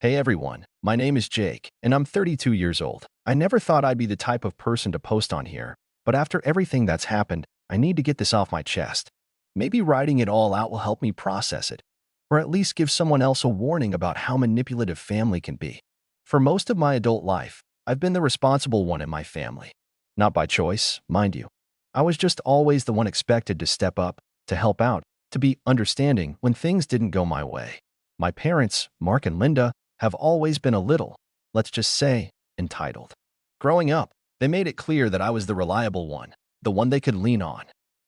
Hey everyone, my name is Jake, and I'm 32 years old. I never thought I'd be the type of person to post on here, but after everything that's happened, I need to get this off my chest. Maybe writing it all out will help me process it, or at least give someone else a warning about how manipulative family can be. For most of my adult life, I've been the responsible one in my family. Not by choice, mind you. I was just always the one expected to step up, to help out, to be understanding when things didn't go my way. My parents, Mark and Linda, have always been a little, let's just say, entitled. Growing up, they made it clear that I was the reliable one, the one they could lean on.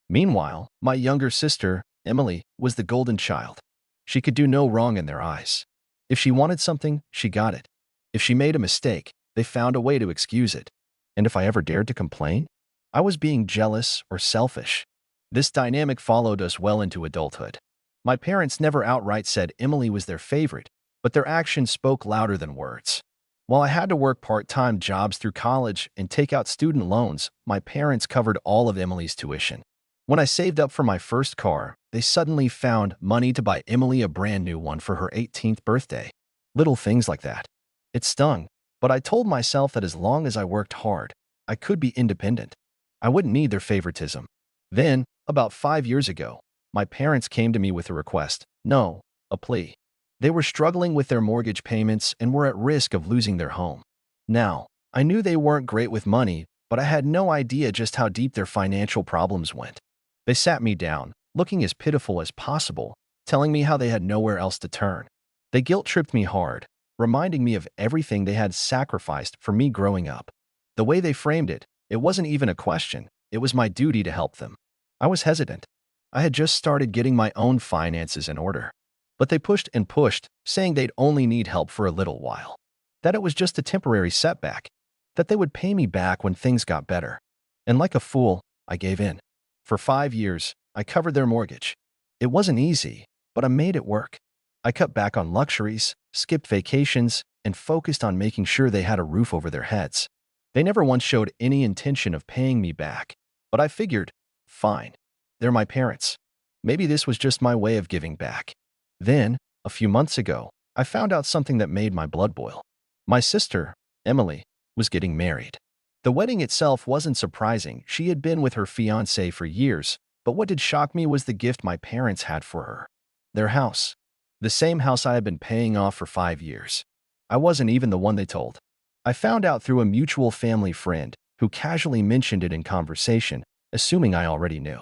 Meanwhile, my younger sister, Emily, was the golden child. She could do no wrong in their eyes. If she wanted something, she got it. If she made a mistake, they found a way to excuse it. And if I ever dared to complain, I was being jealous or selfish. This dynamic followed us well into adulthood. My parents never outright said Emily was their favorite, but their actions spoke louder than words. While I had to work part-time jobs through college and take out student loans, my parents covered all of Emily's tuition. When I saved up for my first car, they suddenly found money to buy Emily a brand new one for her 18th birthday. Little things like that. It stung, but I told myself that as long as I worked hard, I could be independent. I wouldn't need their favoritism. Then, about 5 years ago, my parents came to me with a request. No, a plea. They were struggling with their mortgage payments and were at risk of losing their home. Now, I knew they weren't great with money, but I had no idea just how deep their financial problems went. They sat me down, looking as pitiful as possible, telling me how they had nowhere else to turn. They guilt-tripped me hard, reminding me of everything they had sacrificed for me growing up. The way they framed it, it wasn't even a question, it was my duty to help them. I was hesitant. I had just started getting my own finances in order. But they pushed and pushed, saying they'd only need help for a little while. That it was just a temporary setback. That they would pay me back when things got better. And like a fool, I gave in. For 5 years, I covered their mortgage. It wasn't easy, but I made it work. I cut back on luxuries, skipped vacations, and focused on making sure they had a roof over their heads. They never once showed any intention of paying me back. But I figured, fine. They're my parents. Maybe this was just my way of giving back. Then, a few months ago, I found out something that made my blood boil. My sister, Emily, was getting married. The wedding itself wasn't surprising. She had been with her fiancé for years, but what did shock me was the gift my parents had for her. Their house. The same house I had been paying off for 5 years. I wasn't even the one they told. I found out through a mutual family friend who casually mentioned it in conversation, assuming I already knew.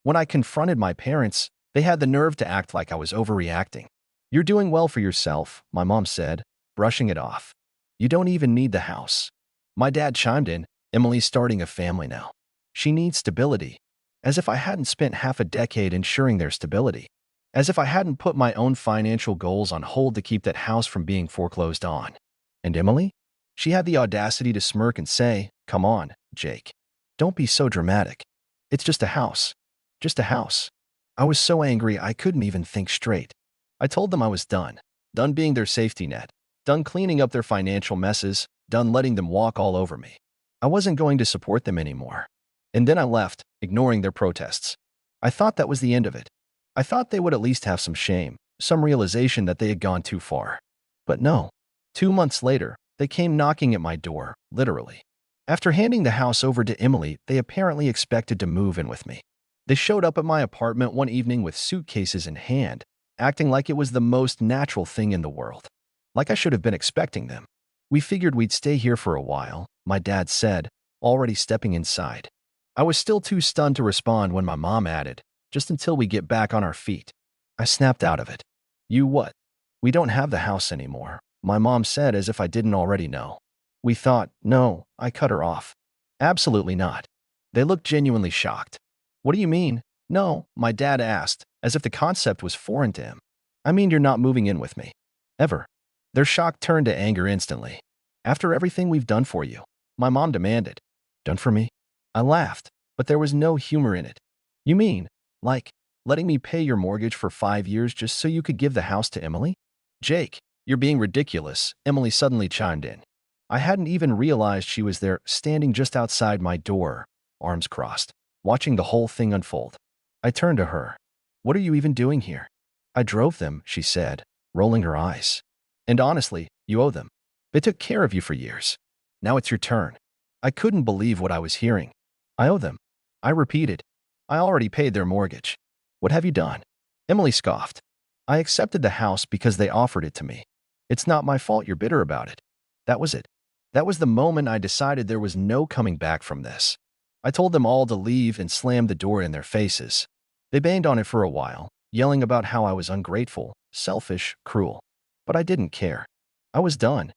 When I confronted my parents, they had the nerve to act like I was overreacting. "You're doing well for yourself," my mom said, brushing it off. "You don't even need the house." My dad chimed in, "Emily's starting a family now. She needs stability." As if I hadn't spent half a decade ensuring their stability. As if I hadn't put my own financial goals on hold to keep that house from being foreclosed on. And Emily? She had the audacity to smirk and say, "Come on, Jake. Don't be so dramatic. It's just a house. Just a house." I was so angry I couldn't even think straight. I told them I was done. Done being their safety net. Done cleaning up their financial messes. Done letting them walk all over me. I wasn't going to support them anymore. And then I left, ignoring their protests. I thought that was the end of it. I thought they would at least have some shame, some realization that they had gone too far. But no. 2 months later, they came knocking at my door, literally. After handing the house over to Emily, they apparently expected to move in with me. They showed up at my apartment one evening with suitcases in hand, acting like it was the most natural thing in the world. Like I should have been expecting them. "We figured we'd stay here for a while," my dad said, already stepping inside. I was still too stunned to respond when my mom added, "Just until we get back on our feet." I snapped out of it. "You what?" "We don't have the house anymore," my mom said as if I didn't already know. "We thought," "No," I cut her off. "Absolutely not." They looked genuinely shocked. "What do you mean?" "No," my dad asked, as if the concept was foreign to him. "I mean you're not moving in with me. Ever." Their shock turned to anger instantly. "After everything we've done for you," my mom demanded. "Done for me?" I laughed, but there was no humor in it. "You mean, like, letting me pay your mortgage for 5 years just so you could give the house to Emily?" "Jake, you're being ridiculous," Emily suddenly chimed in. I hadn't even realized she was there, standing just outside my door, arms crossed, watching the whole thing unfold. I turned to her. "What are you even doing here?" "I drove them," she said, rolling her eyes. And honestly, you owe them. They took care of you for years. Now it's your turn. I couldn't believe what I was hearing. I owe them. I repeated. I already paid their mortgage. What have you done? Emily scoffed. I accepted the house because they offered it to me. It's not my fault you're bitter about it. That was it. That was the moment I decided there was no coming back from this. I told them all to leave and slammed the door in their faces. They banged on it for a while, yelling about how I was ungrateful, selfish, cruel. But I didn't care. I was done.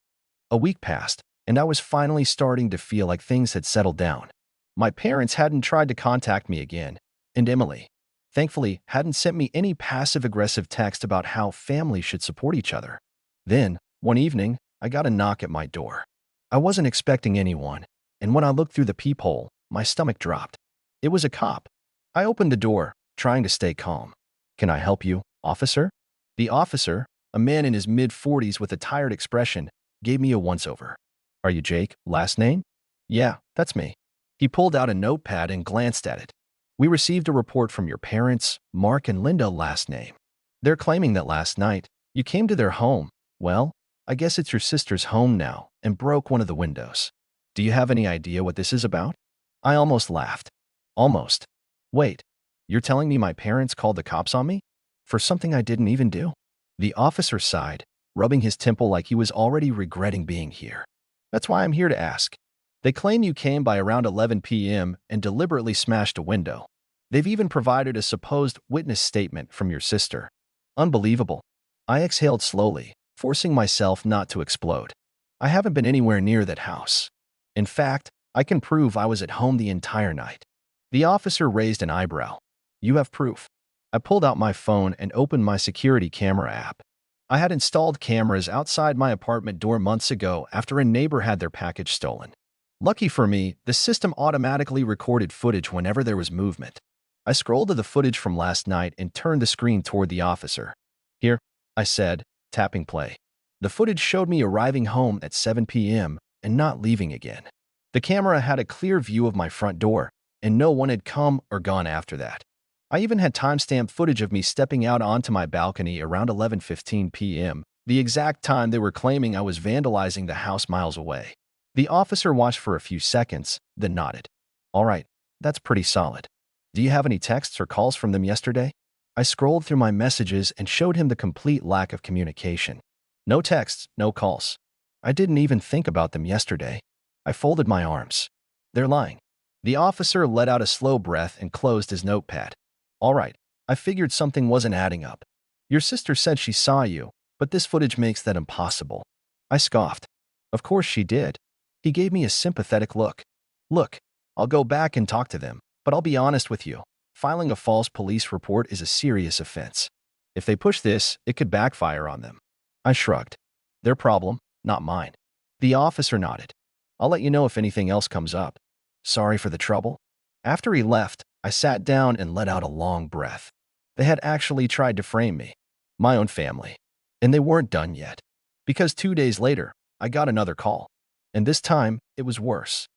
A week passed, and I was finally starting to feel like things had settled down. My parents hadn't tried to contact me again, and Emily, thankfully, hadn't sent me any passive-aggressive text about how families should support each other. Then, one evening, I got a knock at my door. I wasn't expecting anyone, and when I looked through the peephole, my stomach dropped. It was a cop. I opened the door, trying to stay calm. "Can I help you, officer?" The officer, a man in his mid-40s with a tired expression, gave me a once-over. "Are you Jake, last name?" "Yeah, that's me." He pulled out a notepad and glanced at it. "We received a report from your parents, Mark and Linda, last name. They're claiming that last night, you came to their home. Well, I guess it's your sister's home now, and broke one of the windows. Do you have any idea what this is about?" I almost laughed. Almost. "Wait, you're telling me my parents called the cops on me? For something I didn't even do?" The officer sighed, rubbing his temple like he was already regretting being here. "That's why I'm here to ask. They claim you came by around 11 p.m. and deliberately smashed a window. They've even provided a supposed witness statement from your sister. Unbelievable." I exhaled slowly, forcing myself not to explode. "I haven't been anywhere near that house. In fact, I can prove I was at home the entire night." The officer raised an eyebrow. "You have proof?" I pulled out my phone and opened my security camera app. I had installed cameras outside my apartment door months ago after a neighbor had their package stolen. Lucky for me, the system automatically recorded footage whenever there was movement. I scrolled to the footage from last night and turned the screen toward the officer. "Here," I said, tapping play. The footage showed me arriving home at 7 p.m. and not leaving again. The camera had a clear view of my front door, and no one had come or gone after that. I even had timestamped footage of me stepping out onto my balcony around 11:15 p.m., the exact time they were claiming I was vandalizing the house miles away. The officer watched for a few seconds, then nodded. "All right, that's pretty solid. Do you have any texts or calls from them yesterday?" I scrolled through my messages and showed him the complete lack of communication. No texts, no calls. I didn't even think about them yesterday. I folded my arms. "They're lying." The officer let out a slow breath and closed his notepad. "All right, I figured something wasn't adding up. Your sister said she saw you, but this footage makes that impossible." I scoffed. "Of course she did." He gave me a sympathetic look. "Look, I'll go back and talk to them, but I'll be honest with you. Filing a false police report is a serious offense. If they push this, it could backfire on them." I shrugged. "Their problem, not mine." The officer nodded. "I'll let you know if anything else comes up. Sorry for the trouble." After he left, I sat down and let out a long breath. They had actually tried to frame me, my own family, and they weren't done yet. Because 2 days later, I got another call. And this time, it was worse.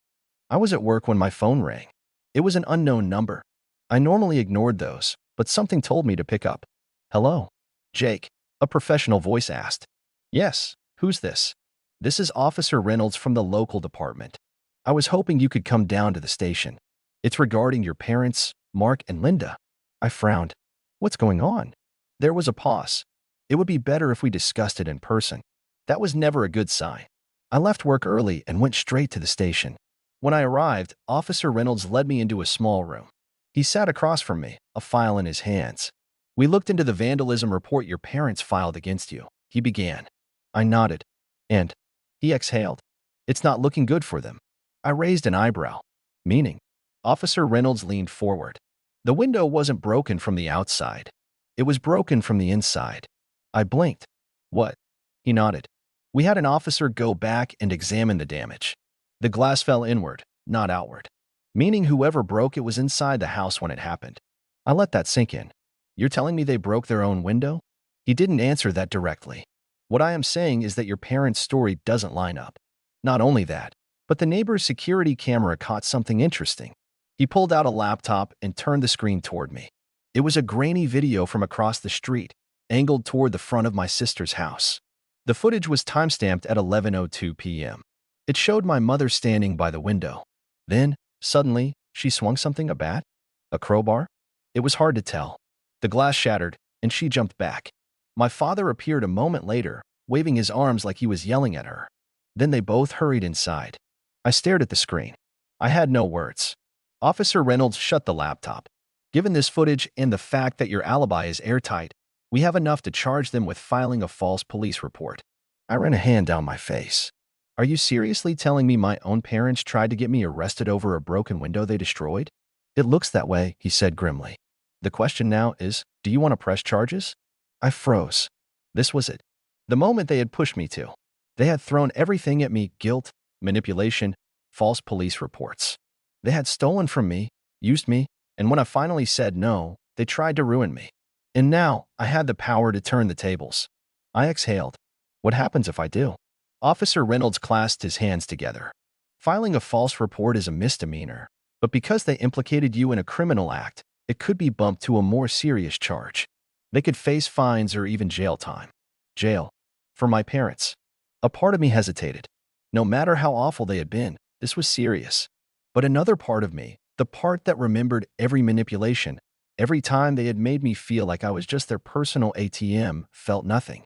I was at work when my phone rang. It was an unknown number. I normally ignored those, but something told me to pick up. "Hello, Jake," a professional voice asked. "Yes, who's this?" "This is Officer Reynolds from the local department. I was hoping you could come down to the station. It's regarding your parents, Mark and Linda." I frowned. "What's going on?" There was a pause. "It would be better if we discussed it in person." That was never a good sign. I left work early and went straight to the station. When I arrived, Officer Reynolds led me into a small room. He sat across from me, a file in his hands. "We looked into the vandalism report your parents filed against you," he began. I nodded. "And?" He exhaled. "It's not looking good for them." I raised an eyebrow. "Meaning?" Officer Reynolds leaned forward. "The window wasn't broken from the outside. It was broken from the inside." I blinked. "What?" He nodded. "We had an officer go back and examine the damage. The glass fell inward, not outward. Meaning whoever broke it was inside the house when it happened." I let that sink in. "You're telling me they broke their own window?" He didn't answer that directly. "What I am saying is that your parents' story doesn't line up. Not only that, but the neighbor's security camera caught something interesting." He pulled out a laptop and turned the screen toward me. It was a grainy video from across the street, angled toward the front of my sister's house. The footage was timestamped at 11:02 p.m. It showed my mother standing by the window. Then, suddenly, she swung something, a bat? A crowbar? It was hard to tell. The glass shattered, and she jumped back. My father appeared a moment later, waving his arms like he was yelling at her. Then they both hurried inside. I stared at the screen. I had no words. Officer Reynolds shut the laptop. Given this footage and the fact that your alibi is airtight, we have enough to charge them with filing a false police report. I ran a hand down my face. Are you seriously telling me my own parents tried to get me arrested over a broken window they destroyed? It looks that way, he said grimly. The question now is, do you want to press charges? I froze. This was it. The moment they had pushed me to. They had thrown everything at me: guilt, manipulation, false police reports. They had stolen from me, used me, and when I finally said no, they tried to ruin me. And now, I had the power to turn the tables. I exhaled. What happens if I do? Officer Reynolds clasped his hands together. Filing a false report is a misdemeanor, but because they implicated you in a criminal act, it could be bumped to a more serious charge. They could face fines or even jail time. Jail. For my parents. A part of me hesitated. No matter how awful they had been, this was serious. But another part of me, the part that remembered every manipulation, every time they had made me feel like I was just their personal ATM, felt nothing.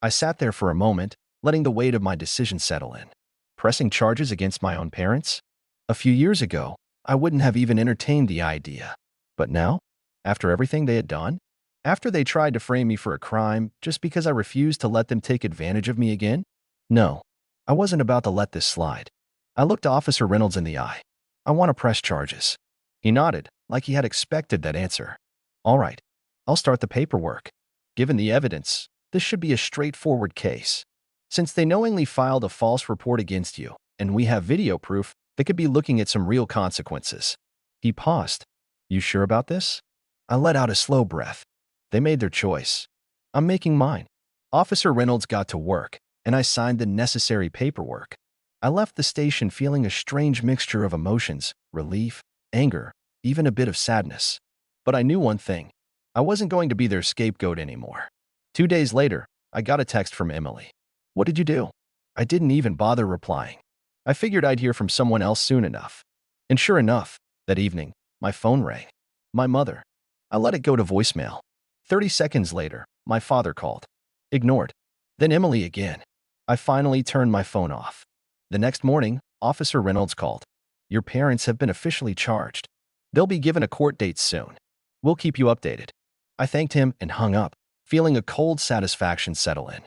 I sat there for a moment, letting the weight of my decision settle in. Pressing charges against my own parents? A few years ago, I wouldn't have even entertained the idea. But now, after everything they had done, after they tried to frame me for a crime just because I refused to let them take advantage of me again? No, I wasn't about to let this slide. I looked Officer Reynolds in the eye. I want to press charges. He nodded, like he had expected that answer. All right, I'll start the paperwork. Given the evidence, this should be a straightforward case. Since they knowingly filed a false report against you, and we have video proof, they could be looking at some real consequences. He paused. You sure about this? I let out a slow breath. They made their choice. I'm making mine. Officer Reynolds got to work, and I signed the necessary paperwork. I left the station feeling a strange mixture of emotions: relief, anger, even a bit of sadness. But I knew one thing. I wasn't going to be their scapegoat anymore. 2 days later, I got a text from Emily. What did you do? I didn't even bother replying. I figured I'd hear from someone else soon enough. And sure enough, that evening, my phone rang. My mother. I let it go to voicemail. 30 seconds later, my father called. Ignored. Then Emily again. I finally turned my phone off. The next morning, Officer Reynolds called. Your parents have been officially charged. They'll be given a court date soon. We'll keep you updated. I thanked him and hung up, feeling a cold satisfaction settle in.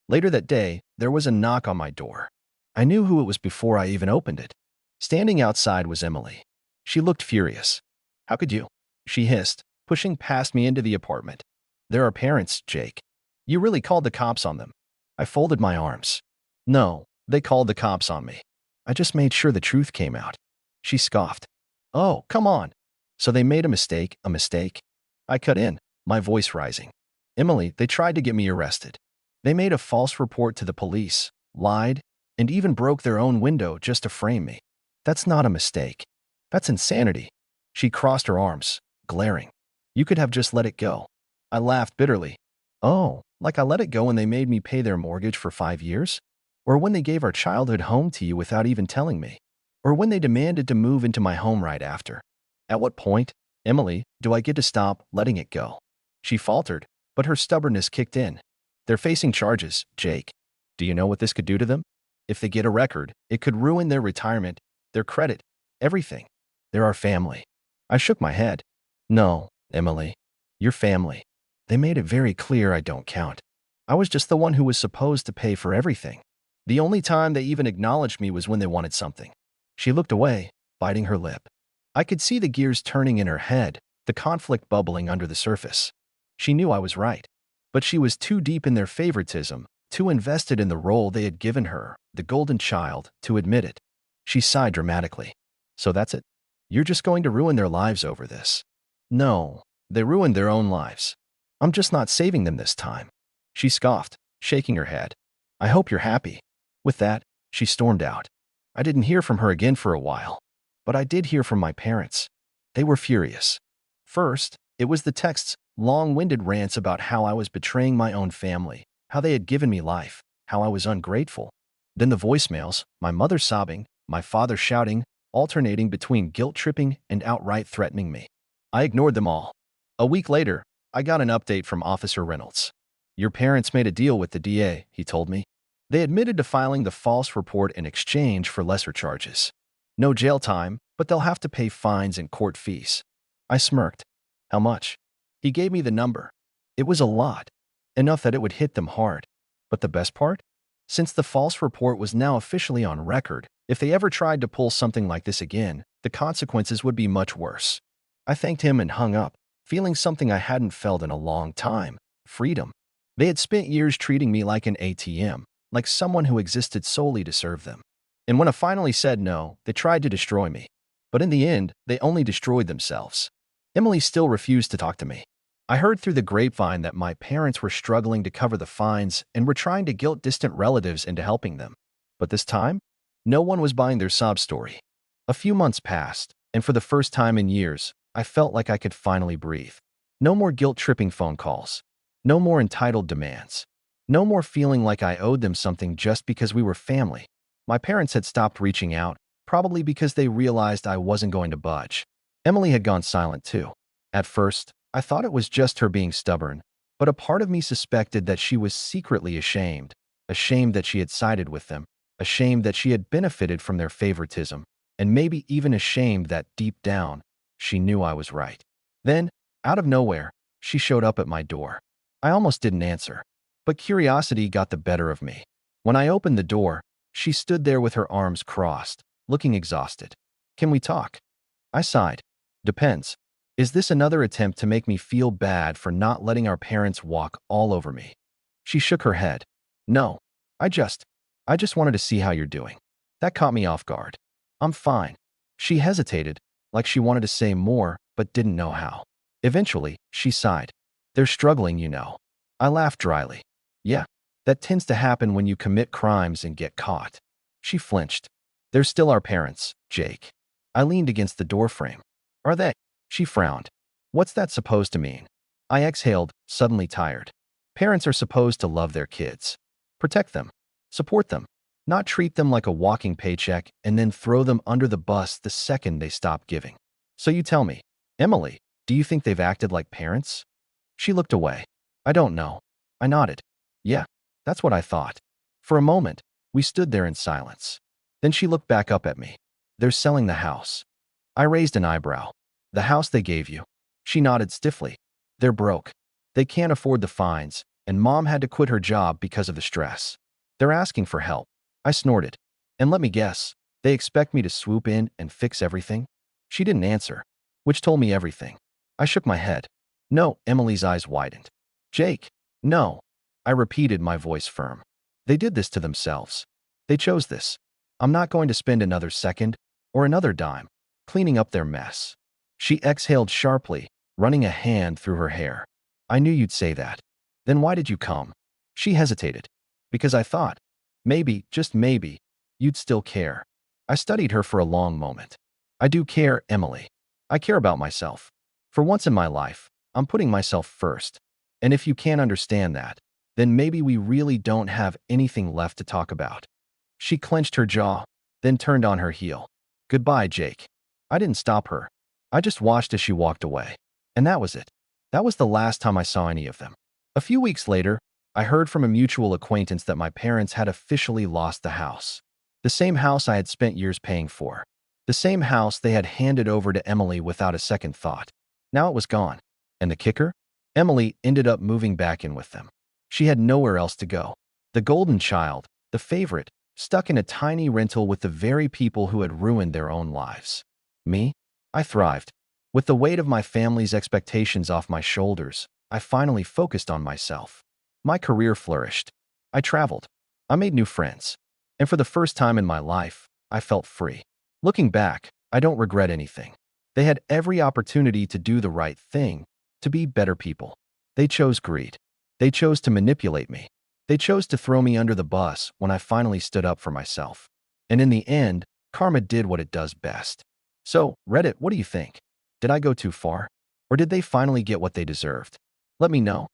Later that day, there was a knock on my door. I knew who it was before I even opened it. Standing outside was Emily. She looked furious. How could you? She hissed, pushing past me into the apartment. They're our parents, Jake. You really called the cops on them. I folded my arms. No, they called the cops on me. I just made sure the truth came out. She scoffed. Oh, come on. So they made a mistake, a mistake? I cut in, my voice rising. Emily, they tried to get me arrested. They made a false report to the police, lied, and even broke their own window just to frame me. That's not a mistake. That's insanity. She crossed her arms, glaring. You could have just let it go. I laughed bitterly. Oh, like I let it go when they made me pay their mortgage for 5 years? Or when they gave our childhood home to you without even telling me? Or when they demanded to move into my home right after? At what point, Emily, do I get to stop letting it go? She faltered, but her stubbornness kicked in. They're facing charges, Jake. Do you know what this could do to them? If they get a record, it could ruin their retirement, their credit, everything. They're our family. I shook my head. No, Emily. Your family. They made it very clear I don't count. I was just the one who was supposed to pay for everything. The only time they even acknowledged me was when they wanted something. She looked away, biting her lip. I could see the gears turning in her head, the conflict bubbling under the surface. She knew I was right. But she was too deep in their favoritism, too invested in the role they had given her, the golden child, to admit it. She sighed dramatically. So that's it? You're just going to ruin their lives over this? No, they ruined their own lives. I'm just not saving them this time. She scoffed, shaking her head. I hope you're happy. With that, she stormed out. I didn't hear from her again for a while. But I did hear from my parents. They were furious. First, it was the texts, long-winded rants about how I was betraying my own family, how they had given me life, how I was ungrateful. Then the voicemails, my mother sobbing, my father shouting, alternating between guilt-tripping and outright threatening me. I ignored them all. A week later, I got an update from Officer Reynolds. "Your parents made a deal with the DA," he told me. "They admitted to filing the false report in exchange for lesser charges. No jail time, but they'll have to pay fines and court fees." I smirked. "How much?" He gave me the number. It was a lot, enough that it would hit them hard. But the best part? Since the false report was now officially on record, if they ever tried to pull something like this again, the consequences would be much worse. I thanked him and hung up, feeling something I hadn't felt in a long time: freedom. They had spent years treating me like an ATM, like someone who existed solely to serve them. And when I finally said no, they tried to destroy me. But in the end, they only destroyed themselves. Emily still refused to talk to me. I heard through the grapevine that my parents were struggling to cover the fines and were trying to guilt distant relatives into helping them. But this time, no one was buying their sob story. A few months passed, and for the first time in years, I felt like I could finally breathe. No more guilt-tripping phone calls. No more entitled demands. No more feeling like I owed them something just because we were family. My parents had stopped reaching out, probably because they realized I wasn't going to budge. Emily had gone silent too. At first, I thought it was just her being stubborn, but a part of me suspected that she was secretly ashamed that she had sided with them, ashamed that she had benefited from their favoritism, and maybe even ashamed that deep down, she knew I was right. Then, out of nowhere, she showed up at my door. I almost didn't answer, but curiosity got the better of me. When I opened the door, she stood there with her arms crossed, looking exhausted. "Can we talk?" I sighed. "Depends. Is this another attempt to make me feel bad for not letting our parents walk all over me?" She shook her head. "No, I just wanted to see how you're doing." That caught me off guard. "I'm fine." She hesitated, like she wanted to say more, but didn't know how. Eventually, she sighed. "They're struggling, you know." I laughed dryly. "Yeah, that tends to happen when you commit crimes and get caught." She flinched. "They're still our parents, Jake." I leaned against the doorframe. "Are they?" She frowned. "What's that supposed to mean?" I exhaled, suddenly tired. Parents are supposed to love their kids. Protect them. Support them. Not treat them like a walking paycheck and then throw them under the bus the second they stop giving. "So you tell me, Emily, do you think they've acted like parents?" She looked away. "I don't know." I nodded. "Yeah, that's what I thought." For a moment, we stood there in silence. Then she looked back up at me. "They're selling the house." I raised an eyebrow. "The house they gave you?" She nodded stiffly. "They're broke. They can't afford the fines, and Mom had to quit her job because of the stress. They're asking for help." I snorted. "And let me guess, they expect me to swoop in and fix everything?" She didn't answer, which told me everything. I shook my head. "No." Emily's eyes widened. "Jake, no." I repeated, my voice firm. "They did this to themselves. They chose this. I'm not going to spend another second, or another dime, cleaning up their mess." She exhaled sharply, running a hand through her hair. "I knew you'd say that. Then why did you come?" She hesitated. "Because I thought, maybe, just maybe, you'd still care." I studied her for a long moment. "I do care, Emily. I care about myself. For once in my life, I'm putting myself first. And if you can't understand that, then maybe we really don't have anything left to talk about." She clenched her jaw, then turned on her heel. "Goodbye, Jake." I didn't stop her. I just watched as she walked away. And that was it. That was the last time I saw any of them. A few weeks later, I heard from a mutual acquaintance that my parents had officially lost the house. The same house I had spent years paying for. The same house they had handed over to Emily without a second thought. Now it was gone. And the kicker? Emily ended up moving back in with them. She had nowhere else to go. The golden child, the favorite, stuck in a tiny rental with the very people who had ruined their own lives. Me? I thrived. With the weight of my family's expectations off my shoulders, I finally focused on myself. My career flourished. I traveled. I made new friends. And for the first time in my life, I felt free. Looking back, I don't regret anything. They had every opportunity to do the right thing, to be better people. They chose greed. They chose to manipulate me. They chose to throw me under the bus when I finally stood up for myself. And in the end, karma did what it does best. So, Reddit, what do you think? Did I go too far? Or did they finally get what they deserved? Let me know.